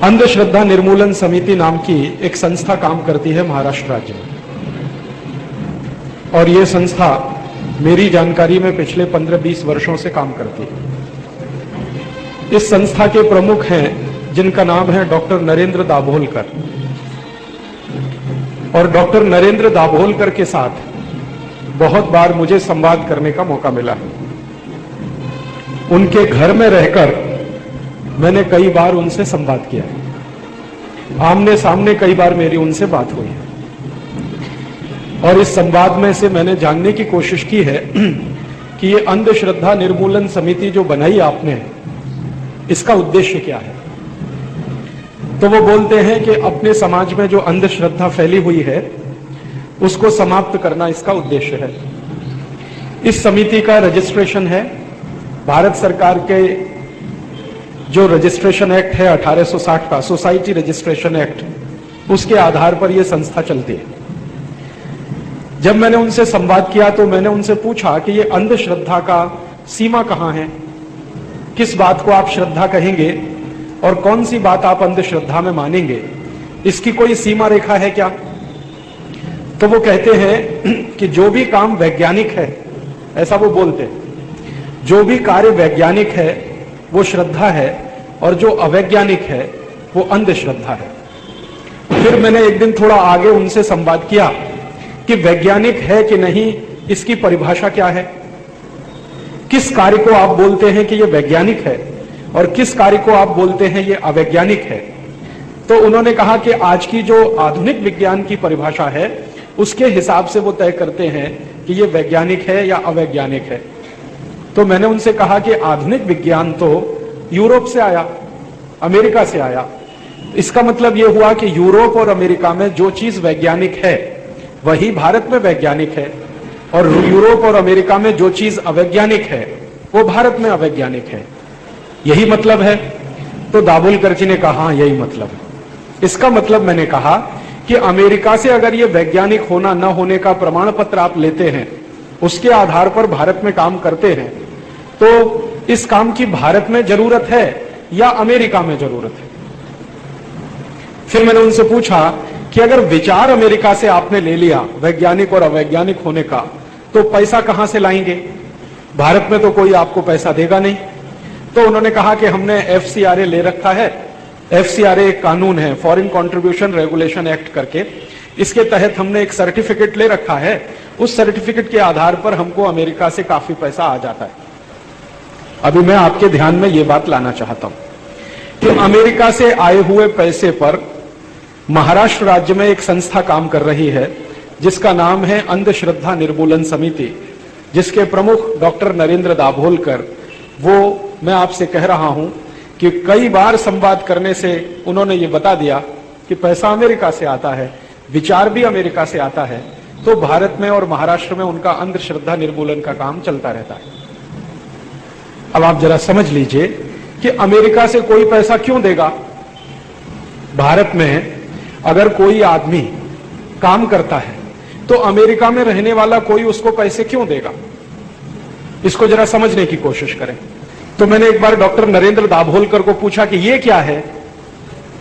अंधश्रद्धा निर्मूलन समिति नाम की एक संस्था काम करती है महाराष्ट्र राज्य में, और ये संस्था मेरी जानकारी में पिछले 15-20 वर्षों से काम करती है। इस संस्था के प्रमुख हैं जिनका नाम है डॉक्टर नरेंद्र दाभोलकर, और डॉक्टर नरेंद्र दाभोलकर के साथ बहुत बार मुझे संवाद करने का मौका मिला है। उनके घर में रहकर मैंने कई बार उनसे संवाद किया है, आमने सामने कई बार मेरी उनसे बात हुई है, और इस संवाद में से मैंने जानने की कोशिश की है कि ये अंधश्रद्धा निर्मूलन समिति जो बनाई आपने, इसका उद्देश्य क्या है। तो वो बोलते हैं कि अपने समाज में जो अंधश्रद्धा फैली हुई है उसको समाप्त करना इसका उद्देश्य है। इस समिति का रजिस्ट्रेशन है भारत सरकार के जो रजिस्ट्रेशन एक्ट है 1860 का, सोसाइटी रजिस्ट्रेशन एक्ट, उसके आधार पर यह संस्था चलती है। जब मैंने उनसे संवाद किया तो मैंने उनसे पूछा कि ये अंधश्रद्धा का सीमा कहां है, किस बात को आप श्रद्धा कहेंगे और कौन सी बात आप अंधश्रद्धा में मानेंगे, इसकी कोई सीमा रेखा है क्या। तो वो कहते हैं कि जो भी काम वैज्ञानिक है, ऐसा वो बोलते हैं, जो भी कार्य वैज्ञानिक है वो श्रद्धा है, और जो अवैज्ञानिक है वो अंधश्रद्धा है। फिर मैंने एक दिन थोड़ा आगे उनसे संवाद किया कि वैज्ञानिक है कि नहीं, इसकी परिभाषा क्या है, किस कार्य को आप बोलते हैं कि यह वैज्ञानिक है और किस कार्य को आप बोलते हैं ये अवैज्ञानिक है। तो उन्होंने कहा कि आज की जो आधुनिक विज्ञान की परिभाषा है उसके हिसाब से वो तय करते हैं कि ये वैज्ञानिक है या अवैज्ञानिक है। तो मैंने उनसे कहा कि आधुनिक विज्ञान तो यूरोप से आया, अमेरिका से आया, इसका मतलब यह हुआ कि यूरोप और अमेरिका में जो चीज वैज्ञानिक है वही भारत में वैज्ञानिक है, और यूरोप और अमेरिका में जो चीज अवैज्ञानिक है वो भारत में अवैज्ञानिक है। यही मतलब है। तो दाभोलकर जी ने कहा हाँ यही मतलब है। इसका मतलब मैंने कहा कि अमेरिका से अगर ये वैज्ञानिक होना न होने का प्रमाण पत्र आप लेते हैं, उसके आधार पर भारत में काम करते हैं, तो इस काम की भारत में जरूरत है या अमेरिका में जरूरत है। फिर मैंने उनसे पूछा कि अगर विचार अमेरिका से आपने ले लिया वैज्ञानिक और अवैज्ञानिक होने का, तो पैसा कहां से लाएंगे, भारत में तो कोई आपको पैसा देगा नहीं। तो उन्होंने कहा कि हमने FCRA ले रखा है। FCRA एक कानून है, फॉरेन कंट्रीब्यूशन रेगुलेशन एक्ट करके, इसके तहत हमने एक सर्टिफिकेट ले रखा है, उस सर्टिफिकेट के आधार पर हमको अमेरिका से काफी पैसा आ जाता है। अभी मैं आपके ध्यान में यह बात लाना चाहता हूं कि अमेरिका से आए हुए पैसे पर महाराष्ट्र राज्य में एक संस्था काम कर रही है जिसका नाम है अंधश्रद्धा निर्मूलन समिति, जिसके प्रमुख डॉक्टर नरेंद्र दाभोलकर, वो मैं आपसे कह रहा हूं कि कई बार संवाद करने से उन्होंने ये बता दिया कि पैसा अमेरिका से आता है, विचार भी अमेरिका से आता है, तो भारत में और महाराष्ट्र में उनका अंधश्रद्धा निर्मूलन का काम चलता रहता है। अब आप जरा समझ लीजिए कि अमेरिका से कोई पैसा क्यों देगा। भारत में अगर कोई आदमी काम करता है तो अमेरिका में रहने वाला कोई उसको पैसे क्यों देगा, इसको जरा समझने की कोशिश करें। तो मैंने एक बार डॉक्टर नरेंद्र दाभोलकर को पूछा कि ये क्या है,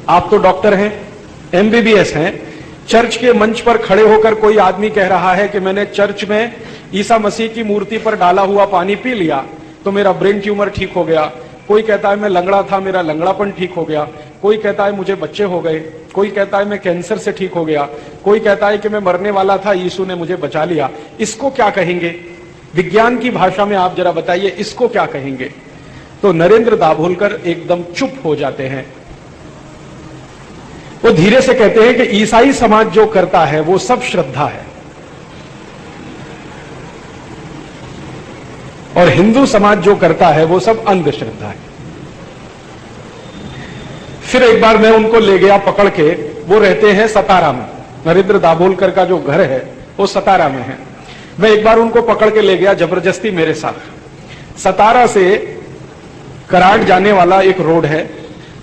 आप तो डॉक्टर हैं, MBBS हैं, चर्च के मंच पर खड़े होकर कोई आदमी कह रहा है कि मैंने चर्च में ईसा मसीह की मूर्ति पर डाला हुआ पानी पी लिया तो मेरा ब्रेन ट्यूमर ठीक हो गया। कोई कहता है मैं लंगड़ा था, मेरा लंगड़ापन ठीक हो गया। कोई कहता है मुझे बच्चे हो गए। कोई कहता है मैं कैंसर से ठीक हो गया। कोई कहता है कि मैं मरने वाला था, यीशु ने मुझे बचा लिया। इसको क्या कहेंगे, विज्ञान की भाषा में आप जरा बताइए इसको क्या कहेंगे। तो नरेंद्र दाभोलकर एकदम चुप हो जाते हैं। वो धीरे से कहते हैं कि ईसाई समाज जो करता है वो सब श्रद्धा है, और हिंदू समाज जो करता है वो सब अंधश्रद्धा है। फिर एक बार मैं उनको ले गया पकड़ के, वो रहते हैं सतारा में, नरेंद्र दाभोलकर का जो घर है वो सतारा में है। मैं एक बार उनको पकड़ के ले गया जबरदस्ती मेरे साथ। सतारा से कराड़ जाने वाला एक रोड है,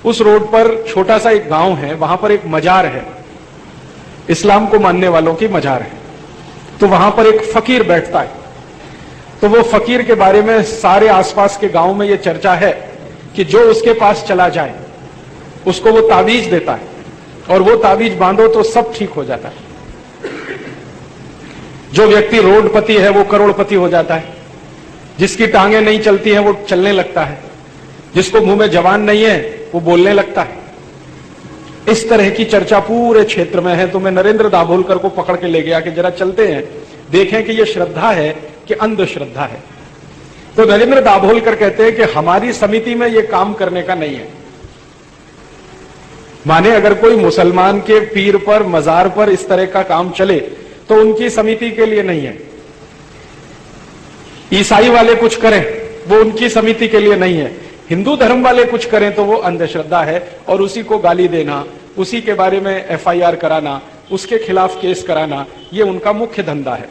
उस रोड पर छोटा सा एक गांव है, वहां पर एक मजार है, इस्लाम को मानने वालों की मजार है। तो वहां पर एक फकीर बैठता है। तो वो फकीर के बारे में सारे आसपास के गांव में ये चर्चा है कि जो उसके पास चला जाए उसको वो ताबीज देता है और वो ताबीज बांधो तो सब ठीक हो जाता है। जो व्यक्ति रोडपति है वो करोड़पति हो जाता है, जिसकी टांगें नहीं चलती हैं वो चलने लगता है, जिसको मुंह में जबान नहीं है वो बोलने लगता है। इस तरह की चर्चा पूरे क्षेत्र में है। तो मैं नरेंद्र दाभोलकर को पकड़ के ले गया कि जरा चलते हैं, देखें कि ये श्रद्धा है कि अंधश्रद्धा है। तो नरेंद्र दाभोलकर कहते हैं कि हमारी समिति में ये काम करने का नहीं है। माने अगर कोई मुसलमान के पीर पर, मजार पर इस तरह का काम चले तो उनकी समिति के लिए नहीं है। ईसाई वाले कुछ करें वो उनकी समिति के लिए नहीं है। हिंदू धर्म वाले कुछ करें तो वो अंधश्रद्धा है और उसी को गाली देना, उसी के बारे में एफआईआर कराना, उसके खिलाफ केस कराना, ये उनका मुख्य धंधा है।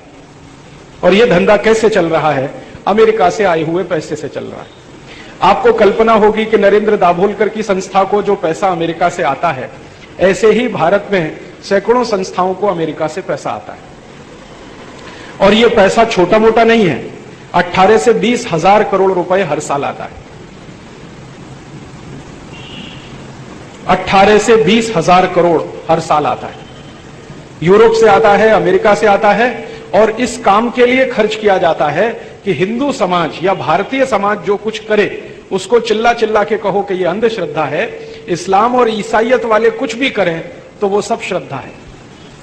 और ये धंधा कैसे चल रहा है? अमेरिका से आए हुए पैसे से चल रहा है। आपको कल्पना होगी कि नरेंद्र दाभोलकर की संस्था को जो पैसा अमेरिका से आता है, ऐसे ही भारत में सैकड़ों संस्थाओं को अमेरिका से पैसा आता है। और ये पैसा छोटा मोटा नहीं है, 18 से 20 हजार करोड़ रुपए हर साल आता है। 18 से 20 हजार करोड़ हर साल आता है। यूरोप से आता है, अमेरिका से आता है, और इस काम के लिए खर्च किया जाता है कि हिंदू समाज या भारतीय समाज जो कुछ करे उसको चिल्ला चिल्ला के कहो कि ये अंधश्रद्धा है। इस्लाम और ईसाइयत वाले कुछ भी करें तो वो सब श्रद्धा है।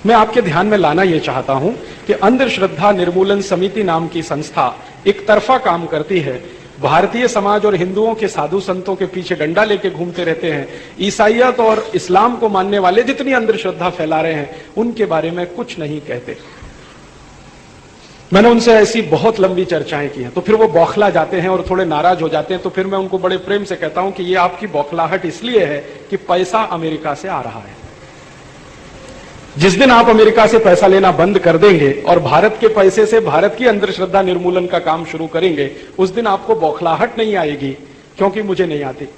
मैं आपके ध्यान में लाना यह चाहता हूं कि अंधश्रद्धा निर्मूलन समिति नाम की संस्था एक तरफा काम करती है। भारतीय समाज और हिंदुओं के साधु संतों के पीछे डंडा लेके घूमते रहते हैं। ईसाइयत और इस्लाम को मानने वाले जितनी अंधश्रद्धा फैला रहे हैं उनके बारे में कुछ नहीं कहते। मैंने उनसे ऐसी बहुत लंबी चर्चाएं की हैं, तो फिर वो बौखला जाते हैं और थोड़े नाराज हो जाते हैं। तो फिर मैं उनको बड़े प्रेम से कहता हूं कि ये आपकी बौखलाहट इसलिए है कि पैसा अमेरिका से आ रहा है। जिस दिन आप अमेरिका से पैसा लेना बंद कर देंगे और भारत के पैसे से भारत की अंधश्रद्धा निर्मूलन का काम शुरू करेंगे, उस दिन आपको बौखलाहट नहीं आएगी, क्योंकि मुझे नहीं आती।